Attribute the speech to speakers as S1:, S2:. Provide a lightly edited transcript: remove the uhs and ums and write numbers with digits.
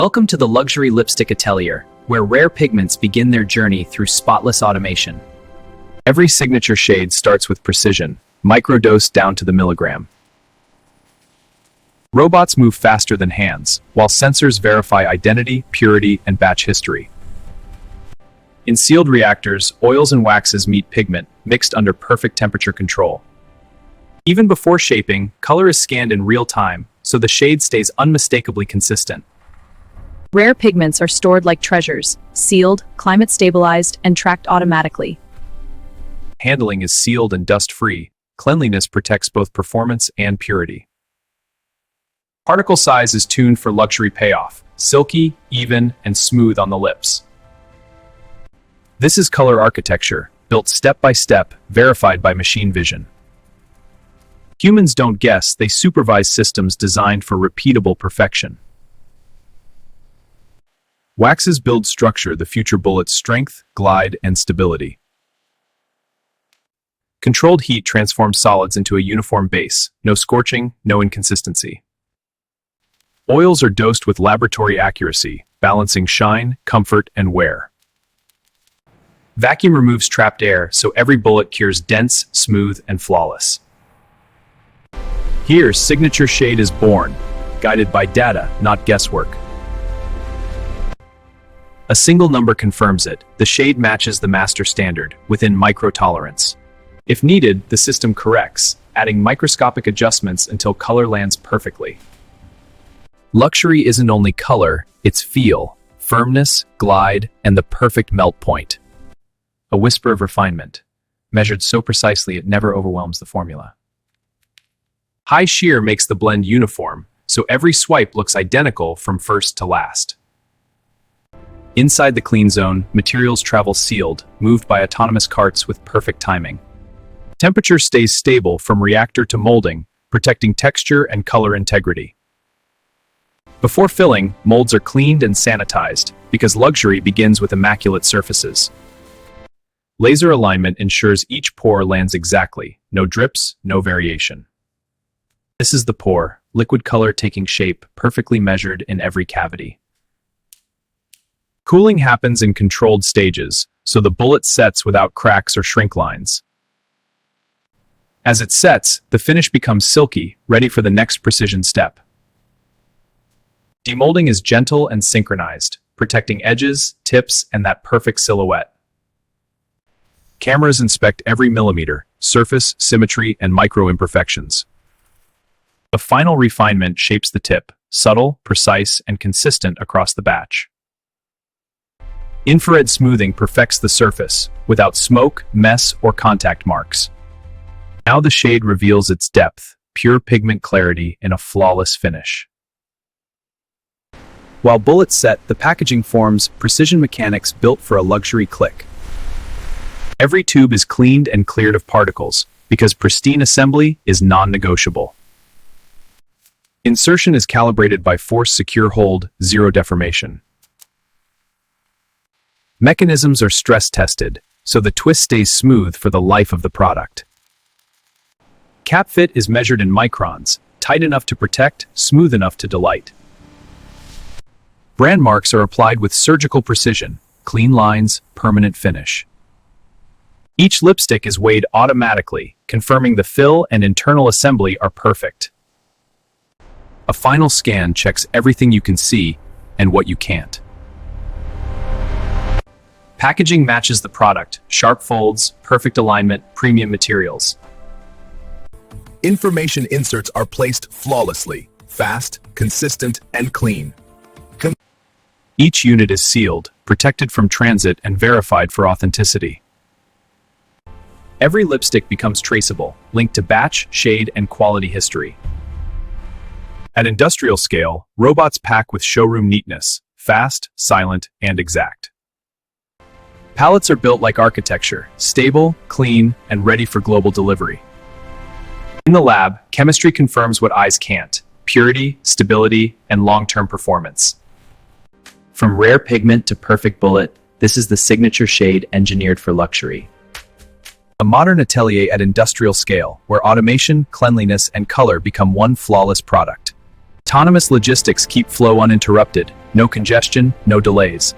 S1: Welcome to the luxury lipstick Atelier, where rare pigments begin their journey through spotless automation.
S2: Every signature shade starts with precision, microdosed down to the milligram. Robots move faster than hands, while sensors verify identity, purity, and batch history. In sealed reactors, oils and waxes meet pigment, mixed under perfect temperature control. Even before shaping, color is scanned in real time, so the shade stays unmistakably consistent.
S3: Rare pigments are stored like treasures, sealed, climate-stabilized, and tracked automatically.
S2: Handling is sealed and dust-free. Cleanliness protects both performance and purity. Particle size is tuned for luxury payoff, silky, even, and smooth on the lips. This is color architecture, built step by step, verified by machine vision. Humans don't guess, they supervise systems designed for repeatable perfection. Waxes build structure, the future bullet's strength, glide, and stability. Controlled heat transforms solids into a uniform base, no scorching, no inconsistency. Oils are dosed with laboratory accuracy, balancing shine, comfort, and wear. Vacuum removes trapped air, so every bullet cures dense, smooth, and flawless. Here, signature shade is born, guided by data, not guesswork. A single number confirms it. The shade matches the master standard, within micro-tolerance. If needed, the system corrects, adding microscopic adjustments until color lands perfectly. Luxury isn't only color, it's feel, firmness, glide, and the perfect melt point. A whisper of refinement, measured so precisely it never overwhelms the formula. High shear makes the blend uniform, so every swipe looks identical from first to last. Inside the clean zone, materials travel sealed, moved by autonomous carts with perfect timing. Temperature stays stable from reactor to molding, protecting texture and color integrity. Before filling, molds are cleaned and sanitized, because luxury begins with immaculate surfaces. Laser alignment ensures each pore lands exactly, no drips, no variation. This is the pore, liquid color taking shape, perfectly measured in every cavity. Cooling happens in controlled stages, so the bullet sets without cracks or shrink lines. As it sets, the finish becomes silky, ready for the next precision step. Demolding is gentle and synchronized, protecting edges, tips, and that perfect silhouette. Cameras inspect every millimeter, surface, symmetry, and micro-imperfections. The final refinement shapes the tip, subtle, precise, and consistent across the batch. Infrared smoothing perfects the surface, without smoke, mess, or contact marks. Now the shade reveals its depth, pure pigment clarity in a flawless finish. While bullets set, the packaging forms precision mechanics built for a luxury click. Every tube is cleaned and cleared of particles, because pristine assembly is non-negotiable. Insertion is calibrated by force secure hold, zero deformation. Mechanisms are stress-tested, so the twist stays smooth for the life of the product. Cap fit is measured in microns, tight enough to protect, smooth enough to delight. Brand marks are applied with surgical precision, clean lines, permanent finish. Each lipstick is weighed automatically, confirming the fill and internal assembly are perfect. A final scan checks everything you can see and what you can't. Packaging matches the product, sharp folds, perfect alignment, premium materials.
S4: Information inserts are placed flawlessly, fast, consistent, and clean.
S2: Each unit is sealed, protected from transit, and verified for authenticity. Every lipstick becomes traceable, linked to batch, shade, and quality history. At industrial scale, robots pack with showroom neatness, fast, silent, and exact. Palettes are built like architecture, stable, clean, and ready for global delivery. In the lab, chemistry confirms what eyes can't: purity, stability, and long-term performance.
S1: From rare pigment to perfect bullet, this is the signature shade engineered for luxury.
S2: A modern atelier at industrial scale, where automation, cleanliness, and color become one flawless product. Autonomous logistics keep flow uninterrupted, No congestion, no delays.